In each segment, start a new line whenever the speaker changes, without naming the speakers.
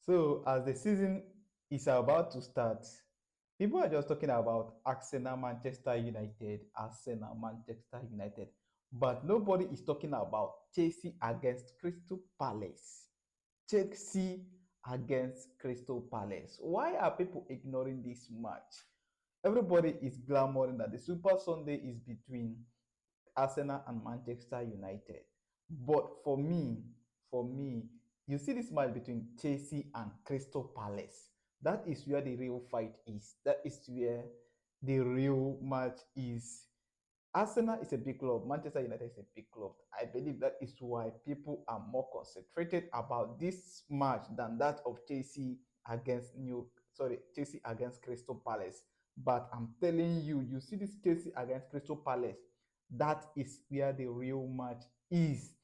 So, as the season is about to start, people are just talking about Arsenal, Manchester United, Arsenal, Manchester United, but nobody is talking about Chelsea against Crystal Palace. Chelsea against Crystal Palace. Why are people ignoring this match? Everybody is clamoring that the Super Sunday is between Arsenal and Manchester United. But for me, you see this match between Chelsea and Crystal Palace. That is where the real fight is. That is where the real match is. Arsenal is a big club. Manchester United is a big club. I believe that is why people are more concentrated about this match than that of Chelsea against Crystal Palace. But I'm telling you, you see this Chelsea against Crystal Palace. That is where the real match is.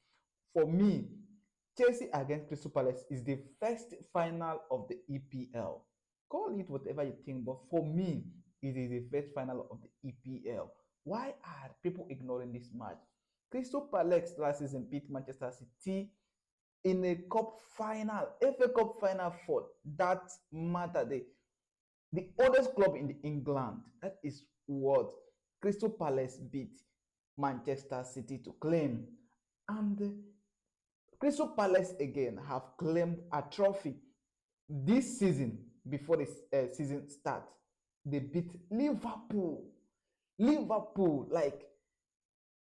For me, Chelsea against Crystal Palace is the first final of the EPL. Call it whatever you think, but for me, it is the first final of the EPL. Why are people ignoring this match? Crystal Palace last season beat Manchester City in a cup final, FA Cup final for that matter. The oldest club in England. That is what Crystal Palace beat Manchester City to claim. And Crystal Palace again have claimed a trophy this season before the season start. They beat Liverpool. Liverpool, like,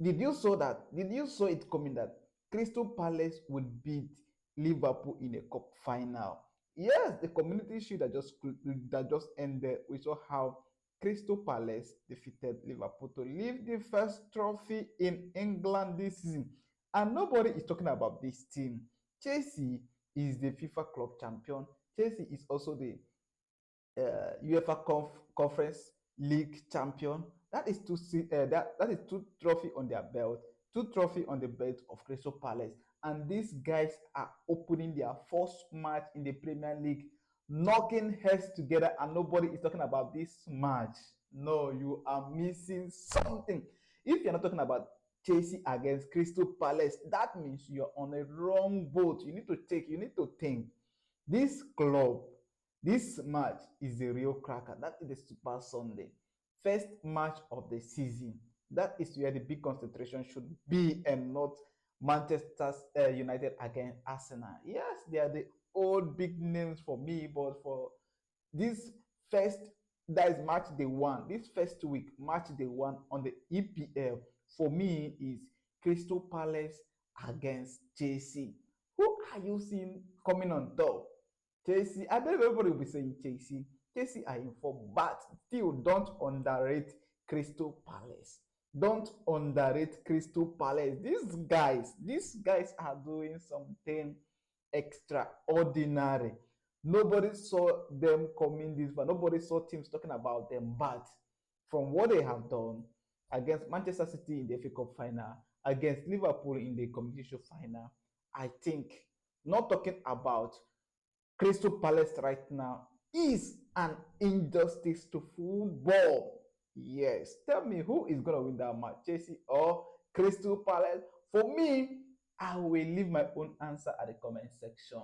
did you saw that? Did you saw it coming that Crystal Palace would beat Liverpool in a cup final? Yes, the Community Shield that just ended. We saw how Crystal Palace defeated Liverpool to lift the first trophy in England this season, and nobody is talking about this team. Chelsea is the FIFA Club champion. Chelsea is also the UEFA Conference League champion. That is that is two trophy on their belt, two trophy on the belt of Crystal Palace, and these guys are opening their first match in the Premier League, knocking heads together, and nobody is talking about this match. No, you are missing something. If you're not talking about Chelsea against Crystal Palace, that means you're on a wrong boat. You need to think. This club, this match is the real cracker. That is the Super Sunday. First match of the season. That is where the big concentration should be, and not Manchester United against Arsenal. Yes, they are the old big names for me, but for this first, that is match day one, this first week, match day one on the EPL, for me is Crystal Palace against Chelsea. Who are you seeing coming on top? Chelsea. I believe everybody will be saying Chelsea. Chelsea are in form, but still don't underrate Crystal Palace. Don't underrate Crystal Palace. These guys are doing something extraordinary. Nobody saw them coming this far. Nobody saw teams talking about them. But from what they have done against Manchester City in the FA Cup final, against Liverpool in the competition final, I think, not talking about Crystal Palace right now, is an injustice to football. Yes. Tell me who is going to win that match, Chelsea or Crystal Palace? For me, I will leave my own answer at the comment section.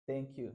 Thank you.